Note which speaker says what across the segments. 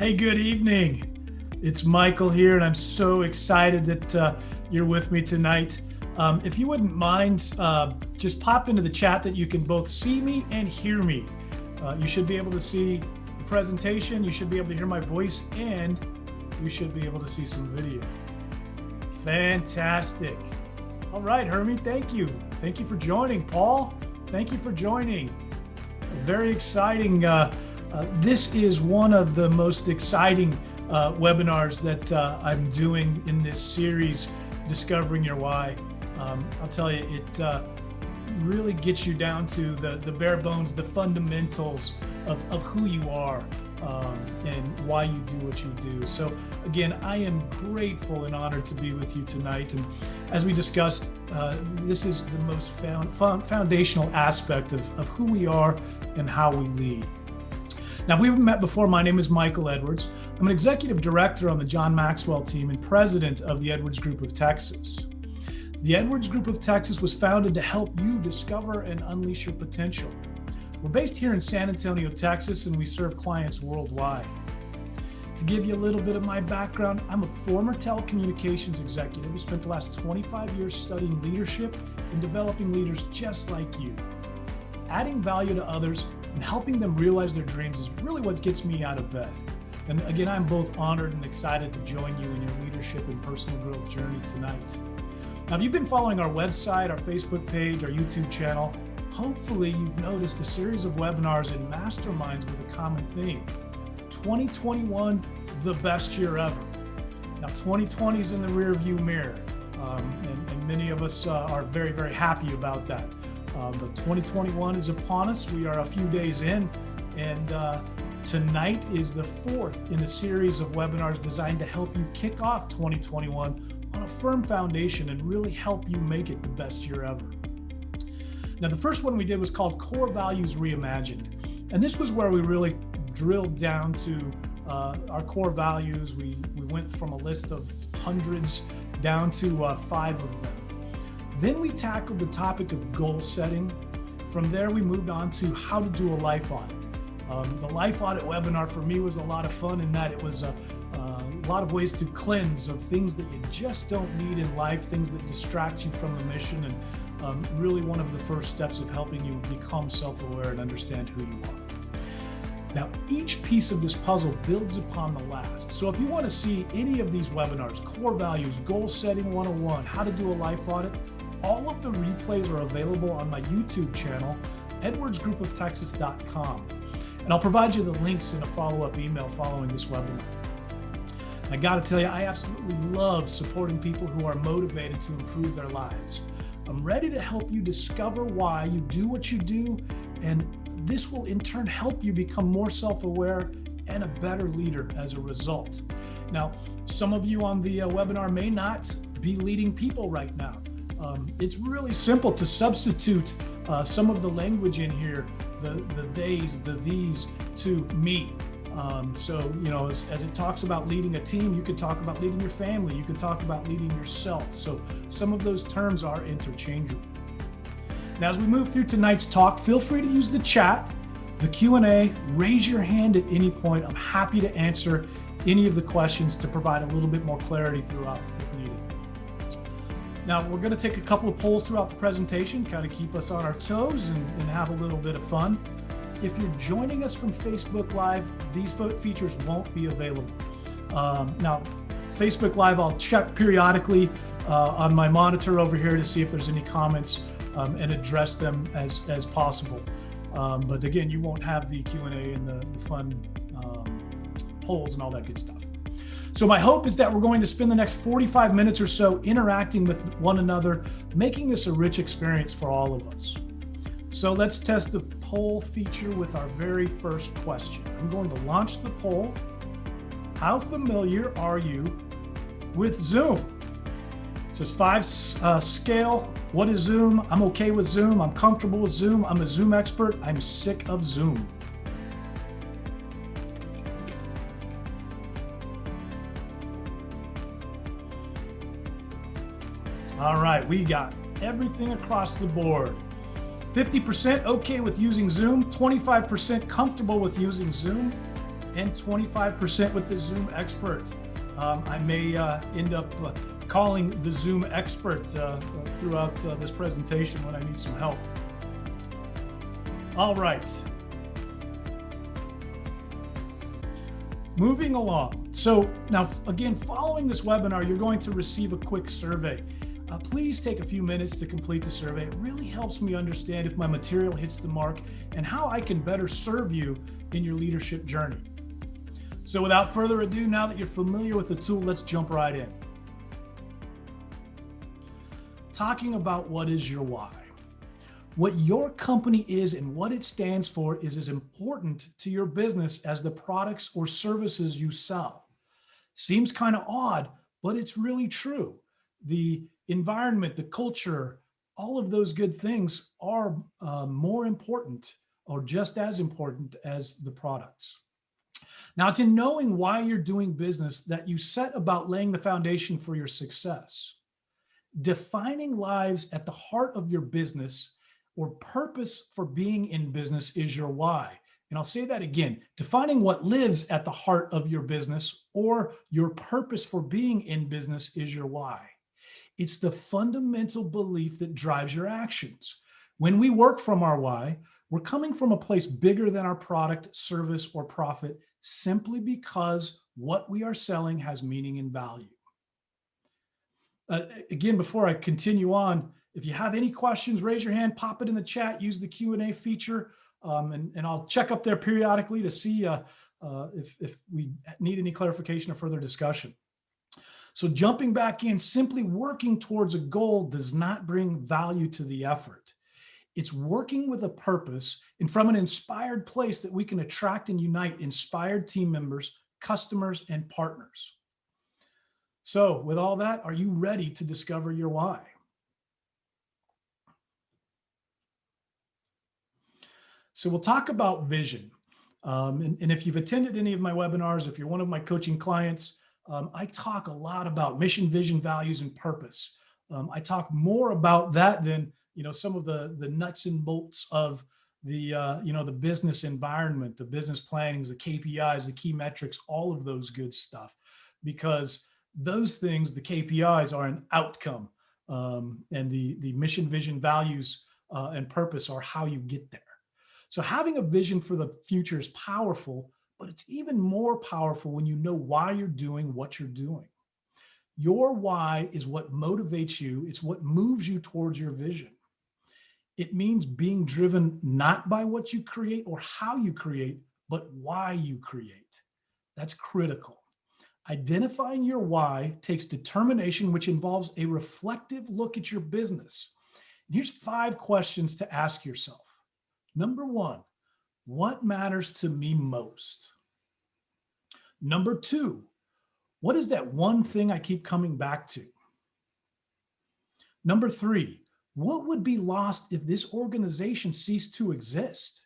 Speaker 1: Hey, good evening. It's Michael here, and I'm so excited that you're with me tonight. If you wouldn't mind, just pop into the chat that you can both see me and hear me. You should be able to see the presentation, you should be able to hear my voice, and you should be able to see some video. Fantastic. All right, Hermie, thank you. Thank you for joining. Paul, thank you for joining. Very exciting. This is one of the most exciting webinars that I'm doing in this series, Discovering Your Why. I'll tell you, it really gets you down to the bare bones, the fundamentals of who you are and why you do what you do. So again, I am grateful and honored to be with you tonight. And as we discussed, this is the most foundational aspect of who we are and how we lead. Now, if we haven't met before, my name is Michael Edwards. I'm an executive director on the John Maxwell team and president of the Edwards Group of Texas. The Edwards Group of Texas was founded to help you discover and unleash your potential. We're based here in San Antonio, Texas, and we serve clients worldwide. To give you a little bit of my background, I'm a former telecommunications executive who spent the last 25 years studying leadership and developing leaders just like you. Adding value to others and helping them realize their dreams is really what gets me out of bed. And again, I'm both honored and excited to join you in your leadership and personal growth journey tonight. Now, if you've been following our website, our Facebook page, our YouTube channel, hopefully you've noticed a series of webinars and masterminds with a common theme. 2021, the best year ever. Now, 2020 is in the rear view mirror, and many of us are very, very happy about that. But 2021 is upon us. We are a few days in, and tonight is the fourth in a series of webinars designed to help you kick off 2021 on a firm foundation and really help you make it the best year ever. Now, the first one we did was called Core Values Reimagined, and this was where we really drilled down to our core values. We went from a list of hundreds down to 5 of them. Then we tackled the topic of goal setting. From there, we moved on to how to do a life audit. The life audit webinar for me was a lot of fun in that it was a lot of ways to cleanse of things that you just don't need in life, things that distract you from the mission, and really one of the first steps of helping you become self-aware and understand who you are. Now, each piece of this puzzle builds upon the last. So if you want to see any of these webinars, core values, goal setting 101, how to do a life audit, all of the replays are available on my YouTube channel, edwardsgroupoftexas.com. And I'll provide you the links in a follow-up email following this webinar. I got to tell you, I absolutely love supporting people who are motivated to improve their lives. I'm ready to help you discover why you do what you do, and this will in turn help you become more self-aware and a better leader as a result. Now, some of you on the webinar may not be leading people right now. It's really simple to substitute some of the language in here, the theys, the these, to me. So, you know, as it talks about leading a team, you could talk about leading your family, you could talk about leading yourself. So some of those terms are interchangeable. Now, as we move through tonight's talk, feel free to use the chat, the Q&A, raise your hand at any point. I'm happy to answer any of the questions to provide a little bit more clarity throughout if needed. Now, we're going to take a couple of polls throughout the presentation, kind of keep us on our toes and have a little bit of fun. If you're joining us from Facebook Live, these features won't be available. Now, Facebook Live, I'll check periodically on my monitor over here to see if there's any comments and address them as possible. But again, you won't have the Q&A and the fun polls and all that good stuff. So my hope is that we're going to spend the next 45 minutes or so interacting with one another, making this a rich experience for all of us. So let's test the poll feature with our very first question. I'm going to launch the poll. How familiar are you with Zoom? It says 5 scale. What is Zoom? I'm okay with Zoom. I'm comfortable with Zoom. I'm a Zoom expert. I'm sick of Zoom. All right, we got everything across the board. 50% okay with using Zoom, 25% comfortable with using Zoom, and 25% with the Zoom expert. I may end up calling the Zoom expert throughout this presentation when I need some help. All right. Moving along. So now, again, following this webinar, you're going to receive a quick survey. Please take a few minutes to complete the survey. It really helps me understand if my material hits the mark and how I can better serve you in your leadership journey. So without further ado, now that you're familiar with the tool, let's jump right in. Talking about what is your why. What your company is and what it stands for is as important to your business as the products or services you sell. Seems kind of odd, but it's really true. The environment, the culture, all of those good things are more important or just as important as the products. Now, it's in knowing why you're doing business that you set about laying the foundation for your success. Defining lives at the heart of your business or purpose for being in business is your why. And I'll say that again, defining what lives at the heart of your business or your purpose for being in business is your why. It's the fundamental belief that drives your actions. When we work from our why, we're coming from a place bigger than our product, service, or profit, simply because what we are selling has meaning and value. Again, before I continue on, if you have any questions, raise your hand, pop it in the chat, use the Q&A feature, and I'll check up there periodically to see if we need any clarification or further discussion. So jumping back in, simply working towards a goal does not bring value to the effort. It's working with a purpose and from an inspired place that we can attract and unite inspired team members, customers, and partners. So with all that, are you ready to discover your why? So we'll talk about vision. And if you've attended any of my webinars, if you're one of my coaching clients, I talk a lot about mission, vision, values, and purpose. I talk more about that than some of the nuts and bolts of the the business environment, the business plannings, the KPIs, the key metrics, all of those good stuff, because those things, the KPIs, are an outcome, and the mission, vision, values, and purpose are how you get there. So having a vision for the future is powerful, but it's even more powerful when you know why you're doing what you're doing. Your why is what motivates you. It's what moves you towards your vision. It means being driven not by what you create or how you create, but why you create. That's critical. Identifying your why takes determination, which involves a reflective look at your business. And here's 5 questions to ask yourself. Number 1, what matters to me most? Number 2, what is that one thing I keep coming back to? Number 3, what would be lost if this organization ceased to exist?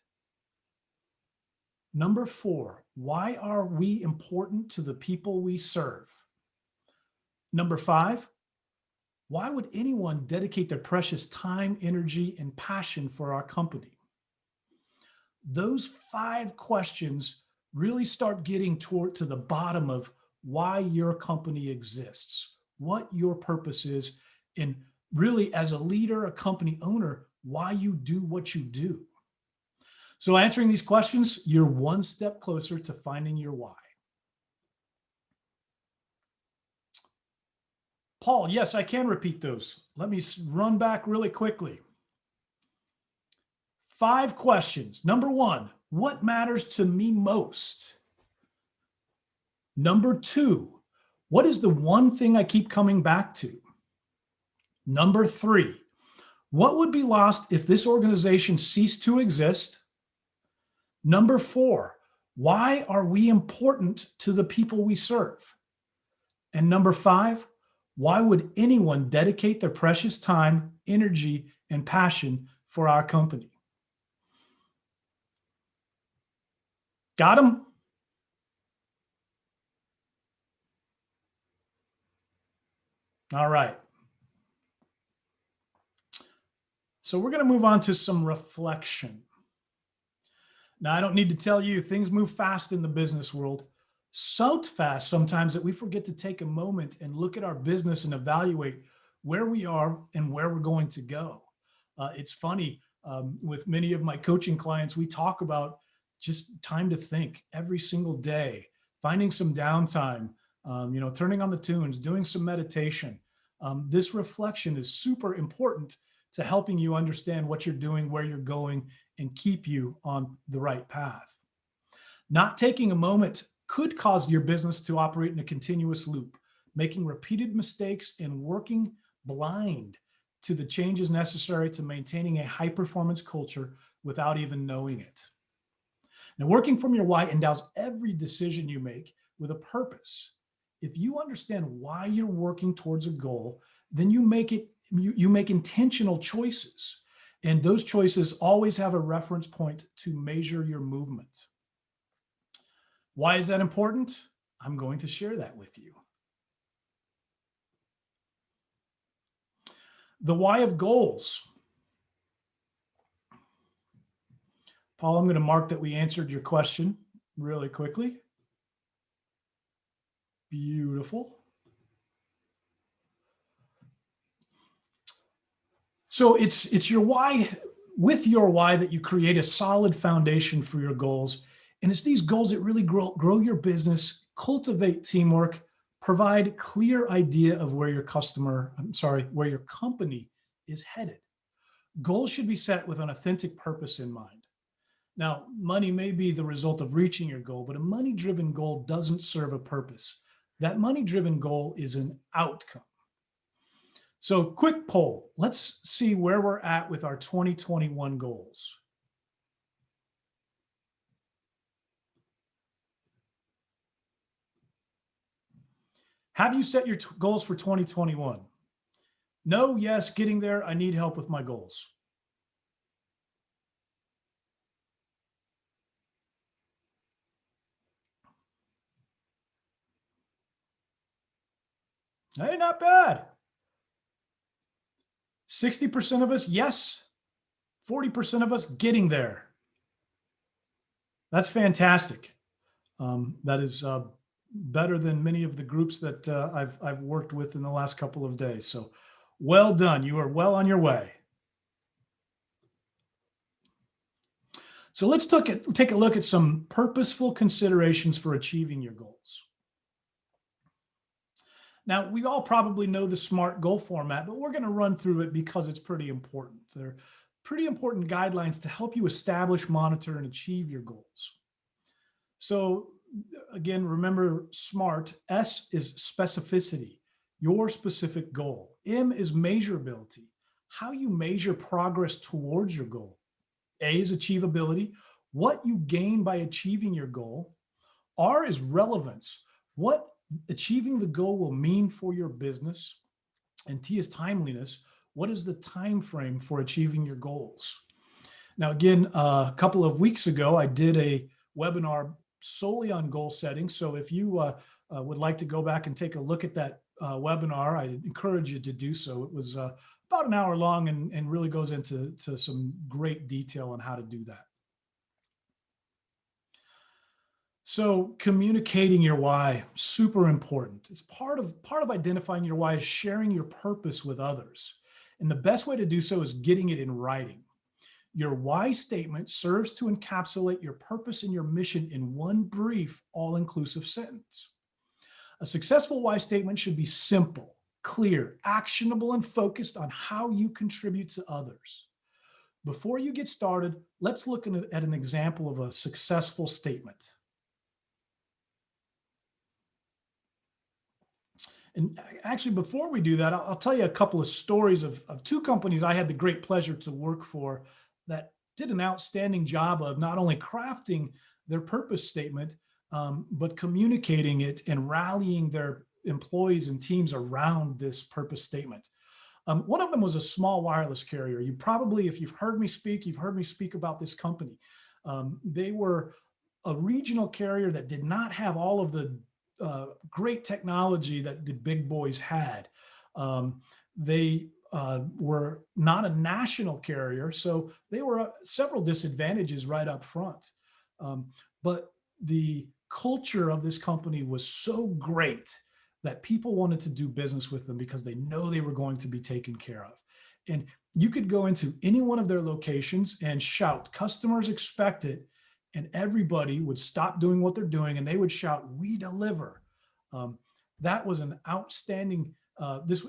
Speaker 1: Number 4, why are we important to the people we serve? Number 5, why would anyone dedicate their precious time, energy, and passion for our company? Those 5 questions really start getting to the bottom of why your company exists, what your purpose is, and really, as a leader, a company owner, why you do what you do. So answering these questions, you're one step closer to finding your why. Paul, yes, I can repeat those. Let me run back really quickly. 5 questions. Number 1, what matters to me most? Number 2, what is the one thing I keep coming back to? Number 3, what would be lost if this organization ceased to exist? Number 4, why are we important to the people we serve? And number 5, why would anyone dedicate their precious time, energy, and passion for our company? Got them? All right. So we're going to move on to some reflection. Now, I don't need to tell you, things move fast in the business world. So fast sometimes that we forget to take a moment and look at our business and evaluate where we are and where we're going to go. It's funny, with many of my coaching clients, we talk about just time to think every single day, finding some downtime, turning on the tunes, doing some meditation. This reflection is super important to helping you understand what you're doing, where you're going, and keep you on the right path. Not taking a moment could cause your business to operate in a continuous loop, making repeated mistakes and working blind to the changes necessary to maintaining a high performance culture without even knowing it. Now, working from your why endows every decision you make with a purpose. If you understand why you're working towards a goal, then you make intentional choices. And those choices always have a reference point to measure your movement. Why is that important? I'm going to share that with you. The why of goals. Paul, I'm going to mark that we answered your question really quickly. Beautiful. So it's your why, with your why, that you create a solid foundation for your goals. And it's these goals that really grow your business, cultivate teamwork, provide clear idea of where your where your company is headed. Goals should be set with an authentic purpose in mind. Now, money may be the result of reaching your goal, but a money-driven goal doesn't serve a purpose. That money-driven goal is an outcome. So, quick poll. Let's see where we're at with our 2021 goals. Have you set your goals for 2021? No, yes, getting there. I need help with my goals. Hey, not bad. 60% of us, yes. 40% of us getting there. That's fantastic. That is better than many of the groups that I've worked with in the last couple of days. So well done. You are well on your way. So let's take a look at some purposeful considerations for achieving your goals. Now, we all probably know the SMART goal format, but we're going to run through it because it's pretty important. They're pretty important guidelines to help you establish, monitor, and achieve your goals. So again, remember SMART. S is specificity, your specific goal. M is measurability, how you measure progress towards your goal. A is achievability, what you gain by achieving your goal. R is relevance, what achieving the goal will mean for your business. And T is timeliness, what is the time frame for achieving your goals. Now, again, a couple of weeks ago, I did a webinar solely on goal setting. So if you would like to go back and take a look at that webinar, I encourage you to do so. It was about an hour long and really goes into some great detail on how to do that. So communicating your why, super important. It's part of identifying your why is sharing your purpose with others. And the best way to do so is getting it in writing. Your why statement serves to encapsulate your purpose and your mission in one brief, all-inclusive sentence. A successful why statement should be simple, clear, actionable, and focused on how you contribute to others. Before you get started, let's look at an example of a successful statement. And actually, before we do that, I'll tell you a couple of stories of two companies I had the great pleasure to work for that did an outstanding job of not only crafting their purpose statement, but communicating it and rallying their employees and teams around this purpose statement. One of them was a small wireless carrier. You probably, if you've heard me speak, you've heard me speak about this company. They were a regional carrier that did not have all of the great technology that the big boys had. They were not a national carrier, so they were several disadvantages right up front. But the culture of this company was so great that people wanted to do business with them because they know they were going to be taken care of. And you could go into any one of their locations and shout, "Customers expect it," and everybody would stop doing what they're doing and they would shout, "We deliver." Um, that was an outstanding,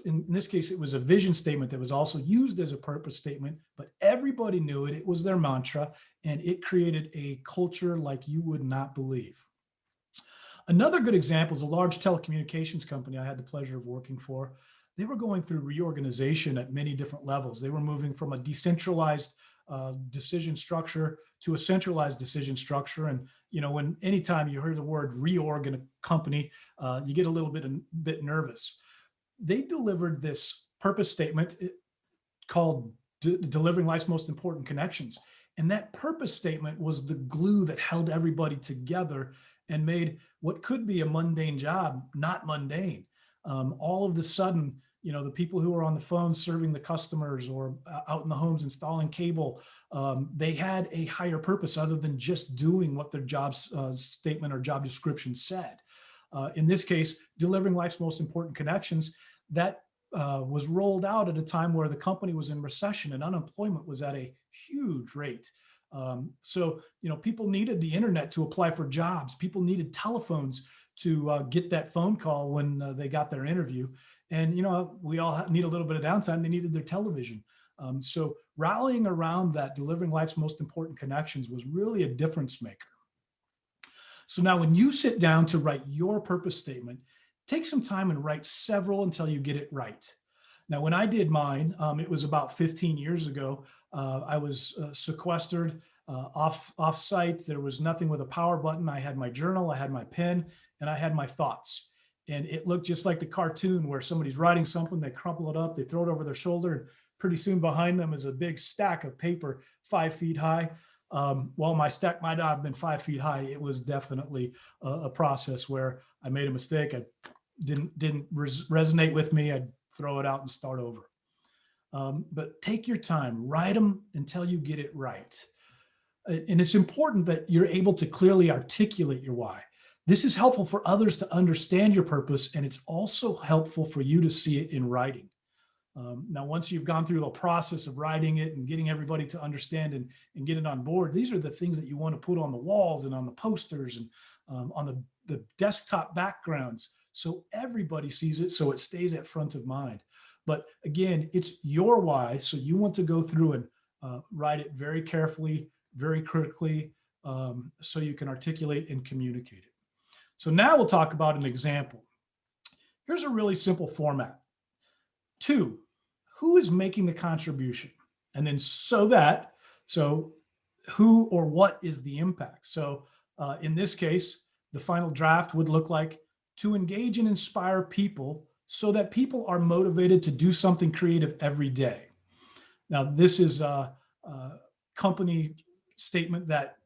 Speaker 1: in this case, it was a vision statement that was also used as a purpose statement, but everybody knew it. It was their mantra, and it created a culture like you would not believe. Another good example is a large telecommunications company I had the pleasure of working for. They were going through reorganization at many different levels. They were moving from a decentralized decision structure to a centralized decision structure. And when anytime you hear the word reorg in a company, you get a little bit nervous. They delivered this purpose statement called Delivering Life's Most Important Connections. And that purpose statement was the glue that held everybody together and made what could be a mundane job not mundane. All of the sudden, the people who were on the phone serving the customers or out in the homes installing cable, they had a higher purpose other than just doing what their job statement or job description said. In this case, delivering life's most important connections, that was rolled out at a time where the company was in recession and unemployment was at a huge rate. So people needed the internet to apply for jobs. People needed telephones to get that phone call when they got their interview. And, we all need a little bit of downtime. They needed their television. So rallying around that, delivering life's most important connections, was really a difference maker. So now when you sit down to write your purpose statement, take some time and write several until you get it right. Now, when I did mine, it was about 15 years ago. I was sequestered off site. There was nothing with a power button. I had my journal, I had my pen, and I had my thoughts. And it looked just like the cartoon where somebody's writing something, they crumple it up, they throw it over their shoulder, and pretty soon behind them is a big stack of paper 5 feet high. Well, my stack might not have been 5 feet high. It was definitely a process where I made a mistake. I didn't resonate with me. I'd throw it out and start over. But take your time, write them until you get it right. And it's important that you're able to clearly articulate your why. This is helpful for others to understand your purpose, and it's also helpful for you to see it in writing. Now, once you've gone through the process of writing it and getting everybody to understand and get it on board, these are the things that you want to put on the walls and on the posters and on the desktop backgrounds, so everybody sees it, so it stays at front of mind. But again, it's your why, so you want to go through and write it very carefully, very critically, so you can articulate and communicate it. So now we'll talk about an example. Here's a really simple format. 2, who is making the contribution? And then so who or what is the impact? So in this case, the final draft would look like, to engage and inspire people so that people are motivated to do something creative every day. Now, this is a company statement that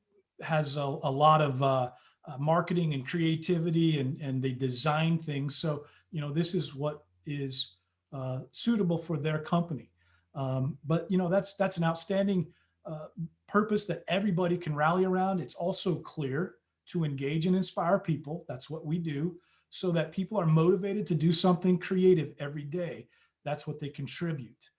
Speaker 1: has a lot of marketing and creativity, and they design things. So, this is what is suitable for their company. But that's an outstanding purpose that everybody can rally around. It's also clear: to engage and inspire people. That's what we do, so that people are motivated to do something creative every day. That's what they contribute.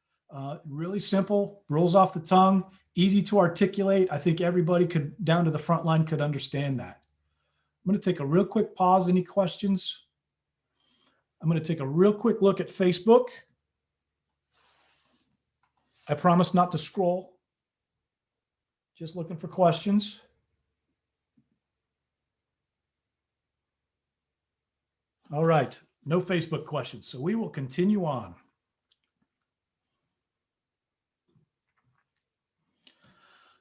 Speaker 1: Really simple, rolls off the tongue, easy to articulate. I think everybody down to the front line could understand that. I'm going to take a real quick pause. Any questions? I'm going to take a real quick look at Facebook. I promise not to scroll. Just looking for questions. All right, no Facebook questions, so we will continue on.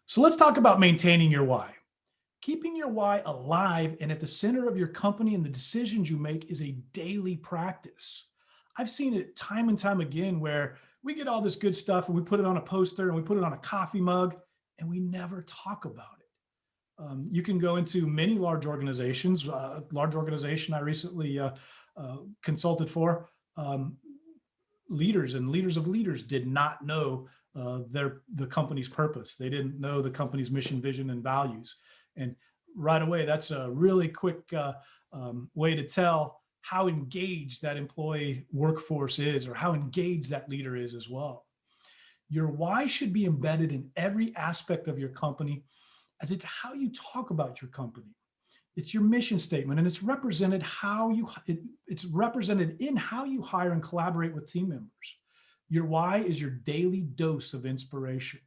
Speaker 1: So let's talk about maintaining your why. Keeping your why alive and at the center of your company and the decisions you make is a daily practice. I've seen it time and time again where we get all this good stuff and we put it on a poster and we put it on a coffee mug and we never talk about it. You can go into many large organizations. Large organization I recently consulted for, leaders and leaders of leaders did not know the company's purpose. They didn't know the company's mission, vision, and values. And right away, that's a really quick way to tell how engaged that employee workforce is, or how engaged that leader is as well. Your why should be embedded in every aspect of your company, as it's how you talk about your company. It's your mission statement, and it's represented it's represented in how you hire and collaborate with team members. Your why is your daily dose of inspiration.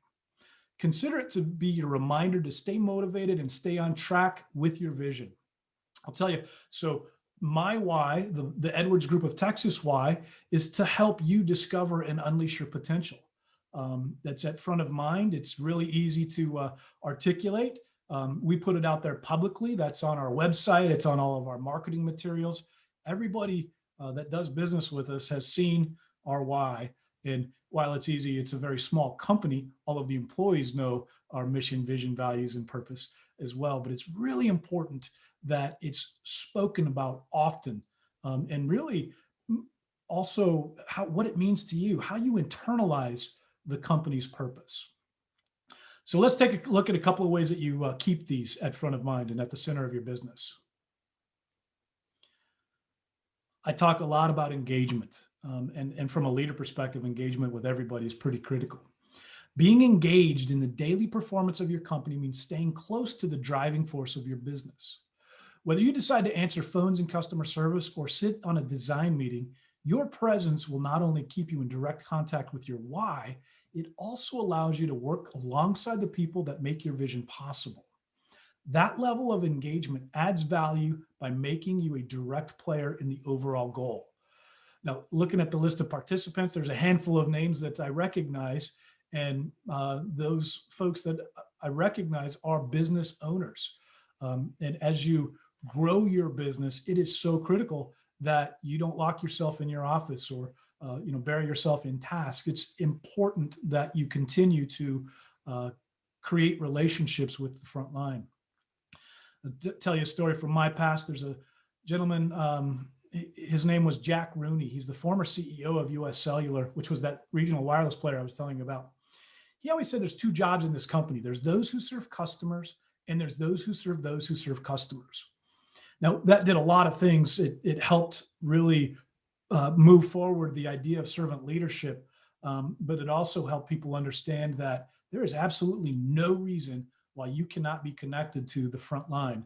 Speaker 1: Consider it to be your reminder to stay motivated and stay on track with your vision. I'll tell you, so my why, the Edwards Group of Texas why, is to help you discover and unleash your potential. That's at front of mind. It's really easy to articulate. We put it out there publicly. That's on our website. It's on all of our marketing materials. Everybody that does business with us has seen our why. And while it's easy, it's a very small company. All of the employees know our mission, vision, values, and purpose as well. But it's really important that it's spoken about often, and really also what it means to you, how you internalize the company's purpose. So let's take a look at a couple of ways that you keep these at front of mind and at the center of your business. I talk a lot about engagement, and from a leader perspective, engagement with everybody is pretty critical. Being engaged in the daily performance of your company means staying close to the driving force of your business. Whether you decide to answer phones in customer service or sit on a design meeting, your presence will not only keep you in direct contact with your why, it also allows you to work alongside the people that make your vision possible. That level of engagement adds value by making you a direct player in the overall goal. Now, looking at the list of participants, there's a handful of names that I recognize, and those folks that I recognize are business owners. And as you grow your business, it is so critical that you don't lock yourself in your office or bury yourself in tasks. It's important that you continue to create relationships with the front line. I'll tell you a story from my past. There's a gentleman, his name was Jack Rooney. He's the former CEO of US Cellular, which was that regional wireless player I was telling you about. He always said there's two jobs in this company. There's those who serve customers, and there's those who serve customers. Now, that did a lot of things. It helped really move forward the idea of servant leadership, but it also helped people understand that there is absolutely no reason why you cannot be connected to the front line,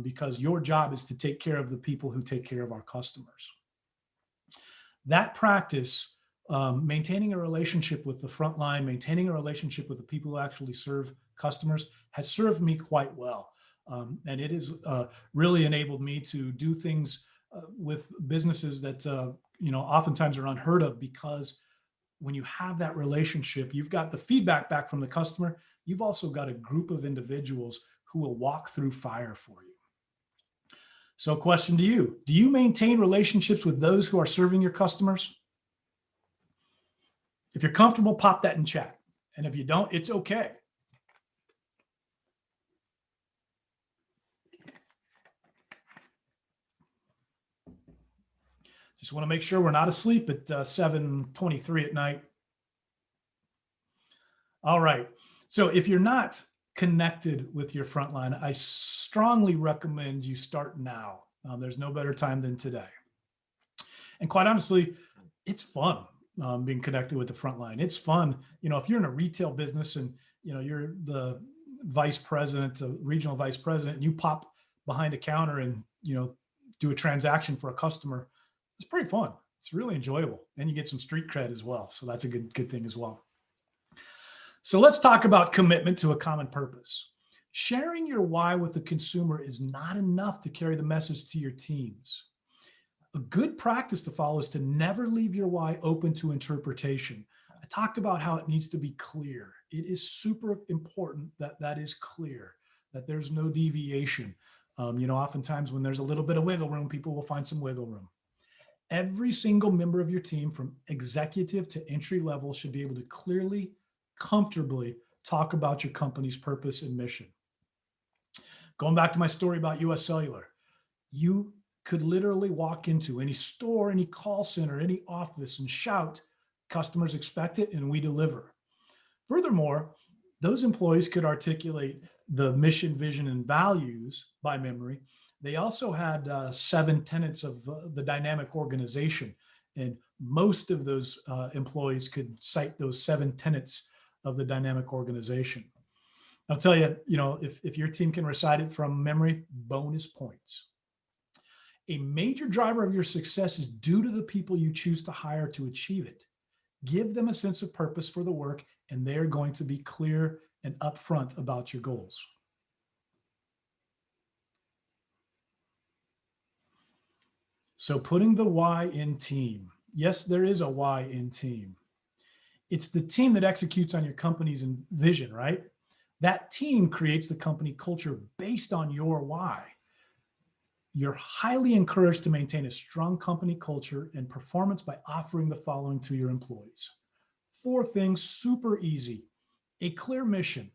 Speaker 1: because your job is to take care of the people who take care of our customers. That practice, maintaining a relationship with the front line, maintaining a relationship with the people who actually serve customers, has served me quite well. And it has really enabled me to do things with businesses that oftentimes are unheard of, because when you have that relationship, you've got the feedback back from the customer. You've also got a group of individuals who will walk through fire for you. So, question to you: do you maintain relationships with those who are serving your customers? If you're comfortable, pop that in chat. And if you don't, it's okay. Just want to make sure we're not asleep at 7:23 at night. All right. So if you're not connected with your frontline, I strongly recommend you start now. There's no better time than today. And quite honestly, it's fun being connected with the frontline. It's fun. If you're in a retail business and you're the vice president, regional vice president, and you pop behind a counter and do a transaction for a customer, it's pretty fun. It's really enjoyable. And you get some street cred as well. So that's a good thing as well. So let's talk about commitment to a common purpose. Sharing your why with the consumer is not enough to carry the message to your teams. A good practice to follow is to never leave your why open to interpretation. I talked about how it needs to be clear. It is super important that that is clear, that there's no deviation. Oftentimes when there's a little bit of wiggle room, people will find some wiggle room. Every single member of your team, from executive to entry level, should be able to clearly, comfortably talk about your company's purpose and mission. Going back to my story about US Cellular, you could literally walk into any store, any call center, any office and shout, "Customers expect it and we deliver." Furthermore, those employees could articulate the mission, vision, and values by memory. They also had 7 tenets of the dynamic organization. And most of those employees could cite those 7 tenets of the dynamic organization. I'll tell you, if your team can recite it from memory, bonus points. A major driver of your success is due to the people you choose to hire to achieve it. Give them a sense of purpose for the work, and they're going to be clear and upfront about your goals. So putting the why in team. Yes, there is a why in team. It's the team that executes on your company's vision, right? That team creates the company culture based on your why. You're highly encouraged to maintain a strong company culture and performance by offering the following to your employees. 4 things, super easy: a clear mission,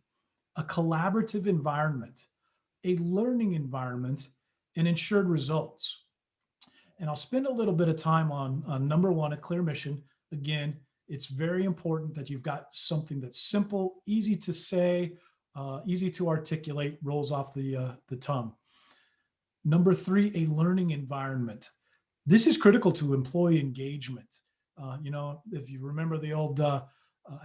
Speaker 1: a collaborative environment, a learning environment, and ensured results. And I'll spend a little bit of time on number 1, a clear mission. Again, it's very important that you've got something that's simple, easy to say, easy to articulate, rolls off the tongue. Number 3, a learning environment. This is critical to employee engagement. If you remember the old, I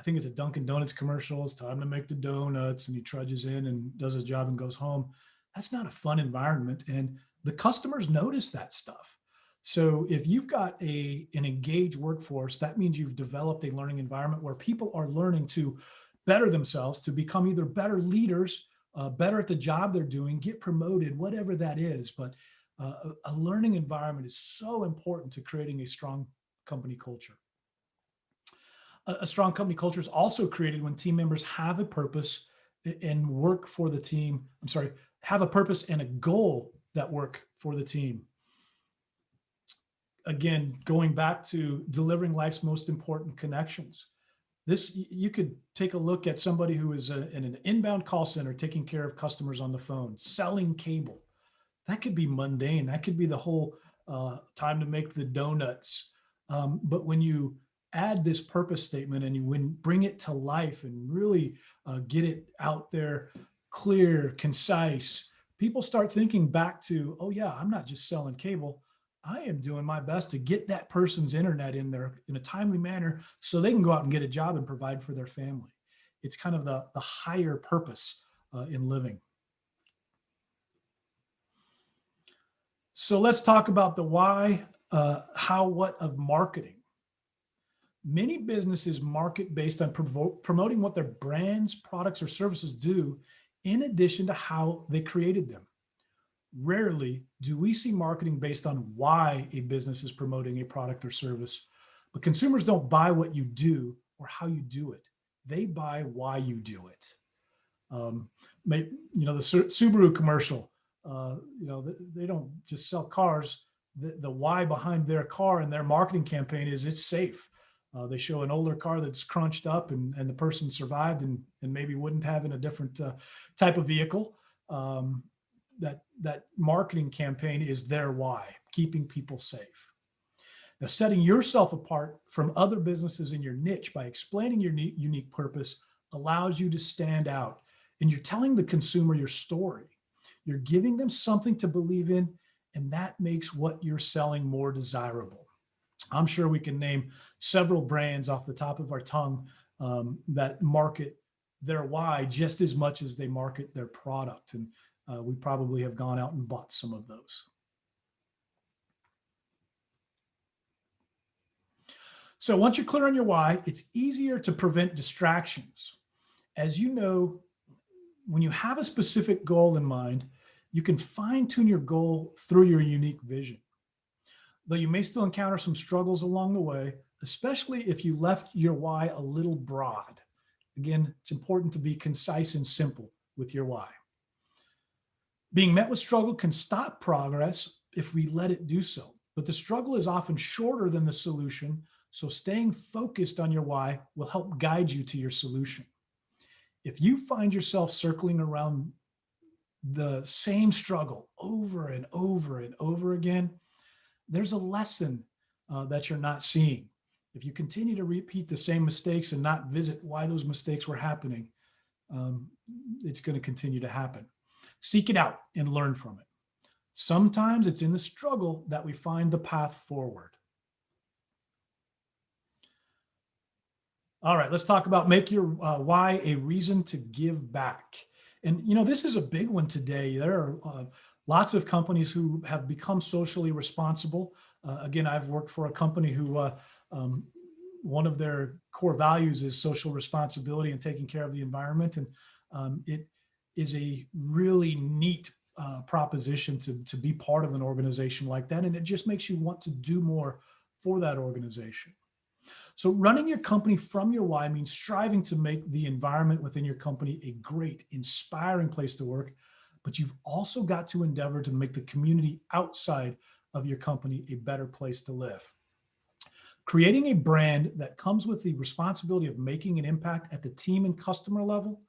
Speaker 1: think it's a Dunkin' Donuts commercial, it's time to make the donuts, and he trudges in and does his job and goes home. That's not a fun environment. And the customers notice that stuff. So if you've got an engaged workforce, that means you've developed a learning environment where people are learning to better themselves, to become either better leaders, better at the job they're doing, get promoted, whatever that is. But a learning environment is so important to creating a strong company culture. A strong company culture is also created when team members have a purpose and work for the team. Have a purpose and a goal that work for the team. Again, going back to delivering life's most important connections. This, you could take a look at somebody who is in an inbound call center, taking care of customers on the phone, selling cable. That could be mundane. That could be the whole time to make the donuts. But when you add this purpose statement and you bring it to life and really get it out there, clear, concise, people start thinking back to, oh yeah, I'm not just selling cable. I am doing my best to get that person's internet in there in a timely manner so they can go out and get a job and provide for their family. It's kind of the higher purpose in living. So let's talk about the why, how, what of marketing. Many businesses market based on promoting what their brands, products, or services do, in addition to how they created them. Rarely do we see marketing based on why a business is promoting a product or service, but consumers don't buy what you do or how you do it. They buy why you do it. The Subaru commercial, they don't just sell cars. The why behind their car and their marketing campaign is it's safe. They show an older car that's crunched up and the person survived and maybe wouldn't have in a different type of vehicle. That marketing campaign is their why, keeping people safe. Now, setting yourself apart from other businesses in your niche by explaining your unique purpose allows you to stand out. And you're telling the consumer your story. You're giving them something to believe in, and that makes what you're selling more desirable. I'm sure we can name several brands off the top of our tongue that market their why just as much as they market their product. And we probably have gone out and bought some of those. So once you're clear on your why, it's easier to prevent distractions. As you know, when you have a specific goal in mind, you can fine-tune your goal through your unique vision. Though you may still encounter some struggles along the way, especially if you left your why a little broad. Again, it's important to be concise and simple with your why. Being met with struggle can stop progress if we let it do so, but the struggle is often shorter than the solution, so staying focused on your why will help guide you to your solution. If you find yourself circling around the same struggle over and over and over again, there's a lesson that you're not seeing. If you continue to repeat the same mistakes and not visit why those mistakes were happening, um, it's going to continue to happen. Seek it out and learn from it. Sometimes it's in the struggle that we find the path forward. All right, let's talk about make your why a reason to give back. And this is a big one today. There are lots of companies who have become socially responsible. Again, I've worked for a company who one of their core values is social responsibility and taking care of the environment. And it is a really neat proposition to be part of an organization like that. And it just makes you want to do more for that organization. So running your company from your why means striving to make the environment within your company a great, inspiring place to work, but you've also got to endeavor to make the community outside of your company a better place to live. Creating a brand that comes with the responsibility of making an impact at the team and customer level,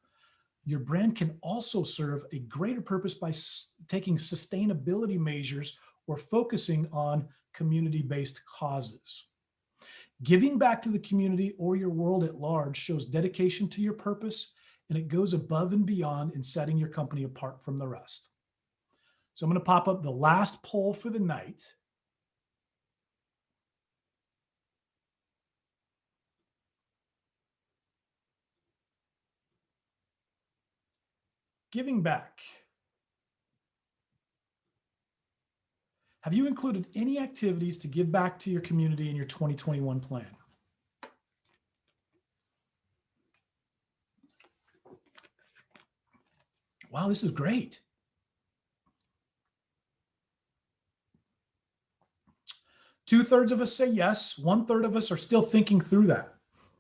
Speaker 1: your brand can also serve a greater purpose by taking sustainability measures or focusing on community-based causes. Giving back to the community or your world at large shows dedication to your purpose, and it goes above and beyond in setting your company apart from the rest. So I'm going to pop up the last poll for the night. Giving back. Have you included any activities to give back to your community in your 2021 plan? Wow, this is great. 2/3 of us say yes. 1/3 of us are still thinking through that.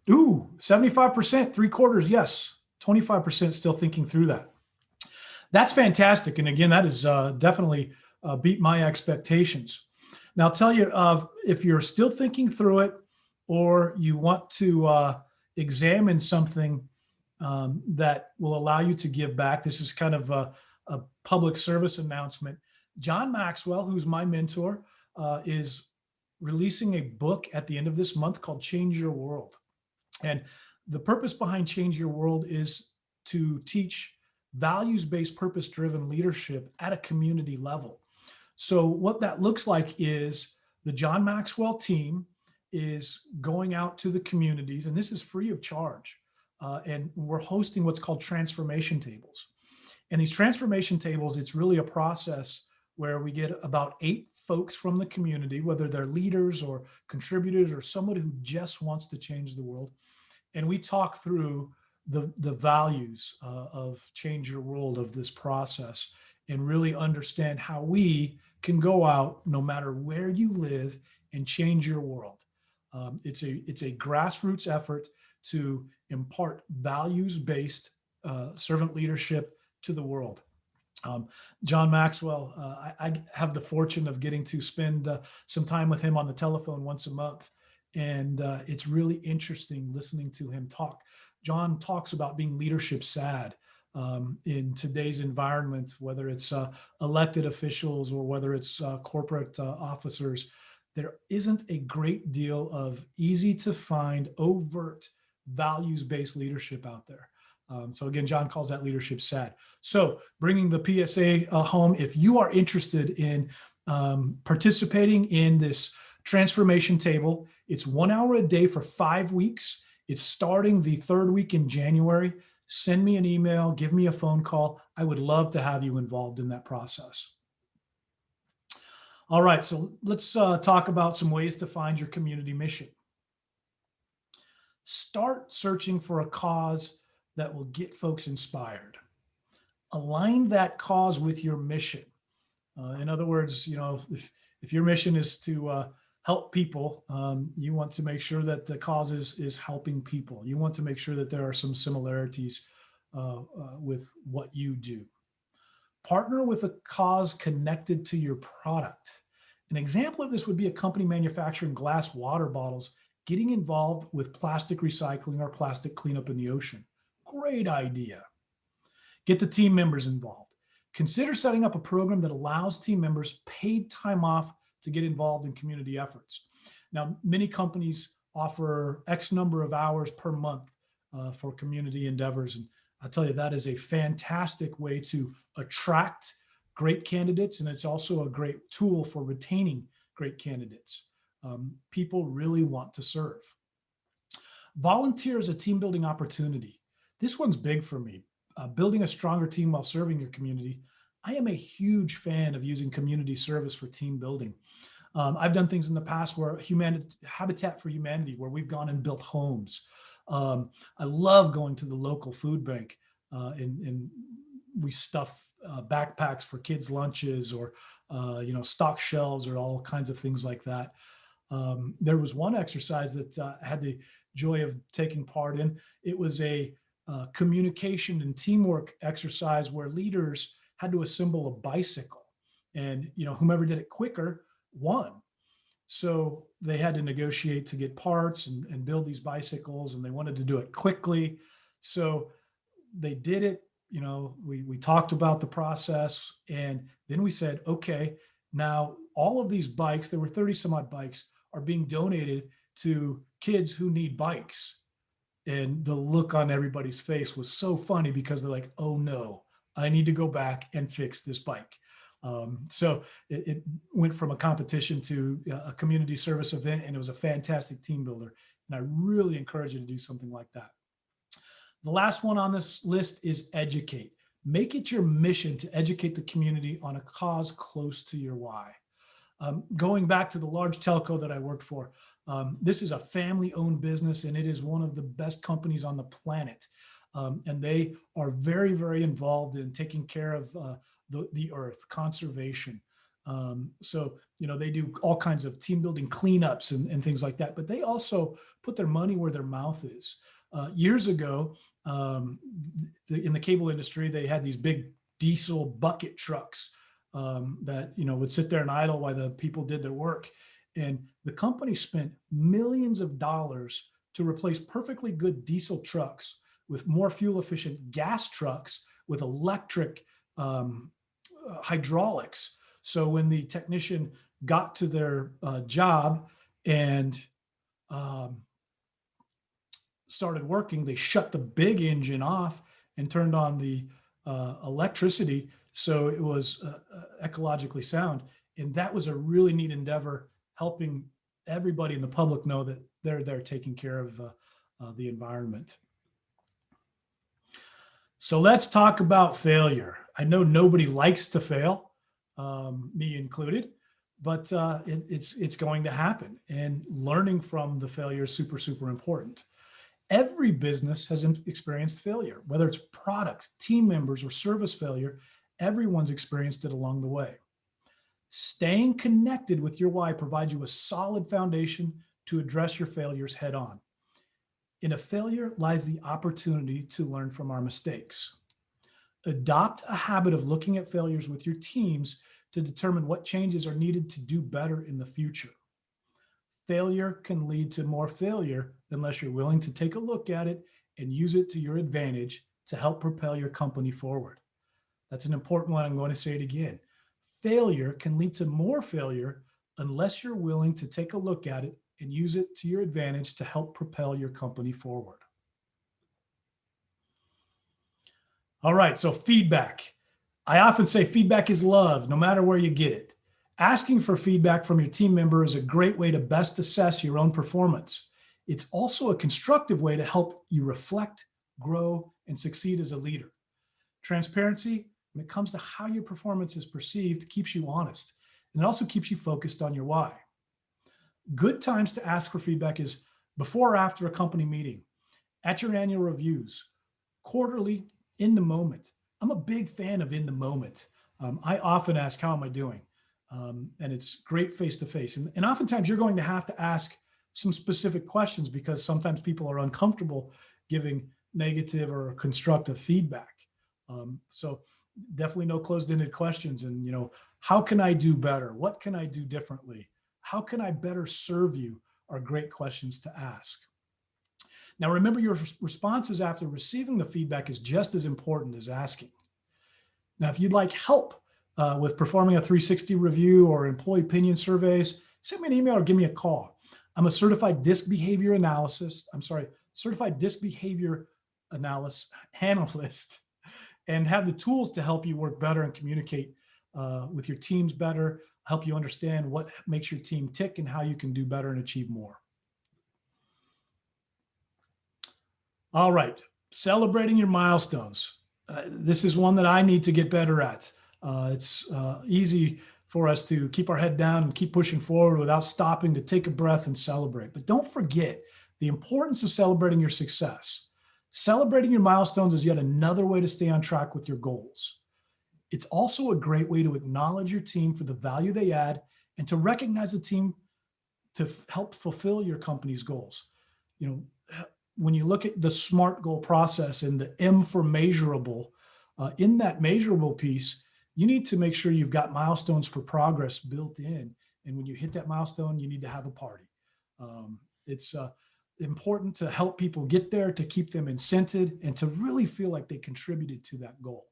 Speaker 1: Ooh, 75%, 3/4 yes. 25% still thinking through that. That's fantastic. And again, that is definitely beat my expectations. Now, I'll tell you, if you're still thinking through it, or you want to examine something that will allow you to give back, this is kind of a public service announcement. John Maxwell, who's my mentor, is releasing a book at the end of this month called Change Your World. And the purpose behind Change Your World is to teach values-based, purpose-driven leadership at a community level. So what that looks like is the John Maxwell team is going out to the communities, and this is free of charge. And we're hosting what's called transformation tables. And these transformation tables, it's really a process where we get about 8 folks from the community, whether they're leaders or contributors or somebody who just wants to change the world. And we talk through the values of Change Your World, of this process, and really understand how we can go out no matter where you live and change your world. It's a grassroots effort to impart values-based servant leadership to the world. John Maxwell, I have the fortune of getting to spend some time with him on the telephone once a month. And it's really interesting listening to him talk. John talks about being leadership sad in today's environment, whether it's elected officials or whether it's corporate officers. There isn't a great deal of easy to find, overt, values-based leadership out there. So again, John calls that leadership sad. So bringing the PSA home, if you are interested in participating in this transformation table, it's 1 hour a day for 5 weeks. It's starting the 3rd week in January. Send me an email, give me a phone call. I would love to have you involved in that process. All right, so let's talk about some ways to find your community mission. Start searching for a cause that will get folks inspired. Align that cause with your mission. In other words, if your mission is to help people, you want to make sure that the cause is helping people. You want to make sure that there are some similarities with what you do. Partner with a cause connected to your product. An example of this would be a company manufacturing glass water bottles getting involved with plastic recycling or plastic cleanup in the ocean. Great idea. Get the team members involved. Consider setting up a program that allows team members paid time off to get involved in community efforts. Now, many companies offer X number of hours per month for community endeavors. And I'll tell you, that is a fantastic way to attract great candidates. And it's also a great tool for retaining great candidates. People really want to serve. Volunteer is a team building opportunity. This one's big for me. Building a stronger team while serving your community. I am a huge fan of using community service for team building. I've done things in the past where Habitat for Humanity, where we've gone and built homes. I love going to the local food bank and we stuff backpacks for kids' lunches or, stock shelves or all kinds of things like that. There was one exercise that I had the joy of taking part in. It was a communication and teamwork exercise where leaders had to assemble a bicycle, and whomever did it quicker won. So they had to negotiate to get parts and build these bicycles, and they wanted to do it quickly. So they did it. We talked about the process, and then we said, okay, now all of these bikes, there were 30 some odd bikes, are being donated to kids who need bikes. And the look on everybody's face was so funny because they're like, oh no, I need to go back and fix this bike. So it went from a competition to a community service event, and it was a fantastic team builder. And I really encourage you to do something like that. The last one on this list is educate. Make it your mission to educate the community on a cause close to your why. Going back to the large telco that I worked for, this is a family-owned business, and it is one of the best companies on the planet. And they are very, very involved in taking care of the earth, conservation. So, they do all kinds of team building cleanups and things like that, but they also put their money where their mouth is. Years ago, in the cable industry, they had these big diesel bucket trucks that, would sit there and idle while the people did their work. And the company spent millions of dollars to replace perfectly good diesel trucks with more fuel efficient gas trucks with electric hydraulics. So when the technician got to their job and started working, they shut the big engine off and turned on the electricity. So it was ecologically sound. And that was a really neat endeavor, helping everybody in the public know that they're taking care of the environment. So let's talk about failure. I know nobody likes to fail, me included, but it's going to happen. And learning from the failure is super, super important. Every business has experienced failure, whether it's product, team members, or service failure. Everyone's experienced it along the way. Staying connected with your why provides you a solid foundation to address your failures head on. In a failure lies the opportunity to learn from our mistakes. Adopt a habit of looking at failures with your teams to determine what changes are needed to do better in the future. Failure can lead to more failure unless you're willing to take a look at it and use it to your advantage to help propel your company forward. That's an important one. I'm going to say it again. Failure can lead to more failure unless you're willing to take a look at it and use it to your advantage to help propel your company forward. All right, so feedback. I often say feedback is love, no matter where you get it. Asking for feedback from your team member is a great way to best assess your own performance. It's also a constructive way to help you reflect, grow, and succeed as a leader. Transparency, when it comes to how your performance is perceived, keeps you honest, and it also keeps you focused on your why. Good times to ask for feedback is before or after a company meeting, at your annual reviews, quarterly, in the moment. I'm a big fan of in the moment. I often ask, how am I doing? And it's great face-to-face. And oftentimes you're going to have to ask some specific questions because sometimes people are uncomfortable giving negative or constructive feedback. So definitely no closed-ended questions. And, how can I do better? What can I do differently? How can I better serve you are great questions to ask. Now, remember, your responses after receiving the feedback is just as important as asking. Now, if you'd like help with performing a 360 review or employee opinion surveys, send me an email or give me a call. I'm a certified disc behavior analyst, and have the tools to help you work better and communicate with your teams better, help you understand what makes your team tick and how you can do better and achieve more. All right, celebrating your milestones. This is one that I need to get better at. It's easy for us to keep our head down and keep pushing forward without stopping to take a breath and celebrate. But don't forget the importance of celebrating your success. Celebrating your milestones is yet another way to stay on track with your goals. It's also a great way to acknowledge your team for the value they add and to recognize the team to help fulfill your company's goals. You know, when you look at the SMART goal process and the M for measurable, in that measurable piece, you need to make sure you've got milestones for progress built in. And when you hit that milestone, you need to have a party. It's important to help people get there, to keep them incented, and to really feel like they contributed to that goal.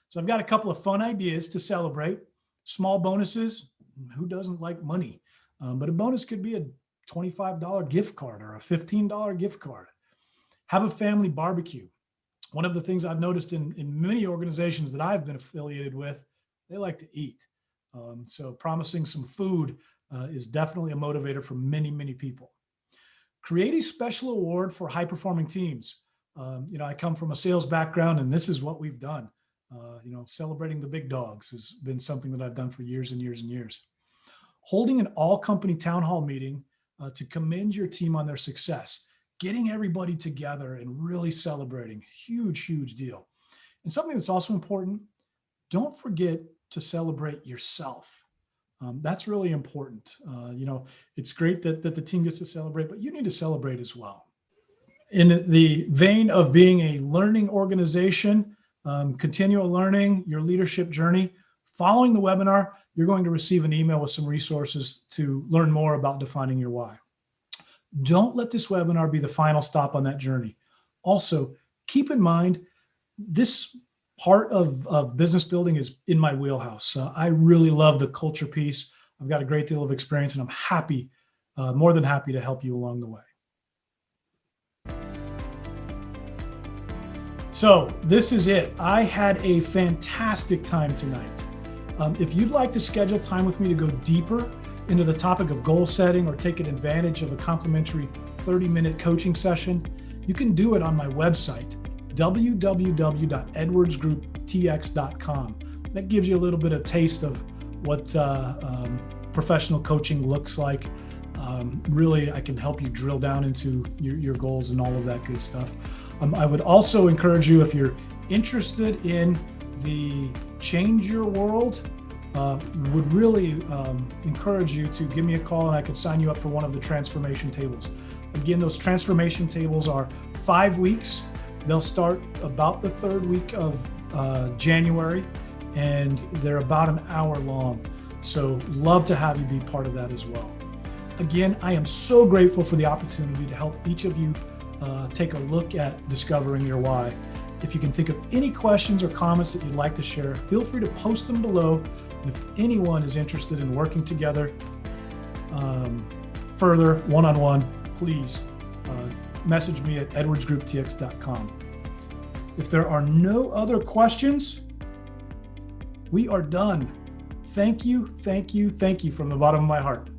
Speaker 1: So I've got a couple of fun ideas to celebrate. Small bonuses. Who doesn't like money? But a bonus could be a $25 gift card or a $15 gift card. Have a family barbecue. One of the things I've noticed in many organizations that I've been affiliated with, they like to eat. So promising some food is definitely a motivator for many, many people. Create a special award for high-performing teams. I come from a sales background, and this is what we've done. Celebrating the big dogs has been something that I've done for years and years and years. Holding an all-company town hall meeting to commend your team on their success. Getting everybody together and really celebrating, huge, huge deal. And something that's also important, don't forget to celebrate yourself. That's really important. It's great that the team gets to celebrate, but you need to celebrate as well. In the vein of being a learning organization, continual learning, your leadership journey, following the webinar, you're going to receive an email with some resources to learn more about defining your why. Don't let this webinar be the final stop on that journey. Also, keep in mind, this part of business building is in my wheelhouse. I really love the culture piece. I've got a great deal of experience, and I'm happy, more than happy to help you along the way. So this is it. I had a fantastic time tonight. If you'd like to schedule time with me to go deeper into the topic of goal setting or take advantage of a complimentary 30-minute coaching session, you can do it on my website, www.edwardsgrouptx.com. That gives you a little bit of taste of what professional coaching looks like. Really, I can help you drill down into your goals and all of that good stuff. I would also encourage you, if you're interested in the Change Your World, would really encourage you to give me a call and I could sign you up for one of the transformation tables. Again, those transformation tables are 5 weeks. They'll start about the 3rd week of January, and they're about an hour long. So love to have you be part of that as well. Again, I am so grateful for the opportunity to help each of you take a look at discovering your why. If you can think of any questions or comments that you'd like to share, feel free to post them below. And if anyone is interested in working together further, one-on-one, please message me at edwardsgrouptx.com. If there are no other questions, we are done. Thank you, thank you, thank you from the bottom of my heart.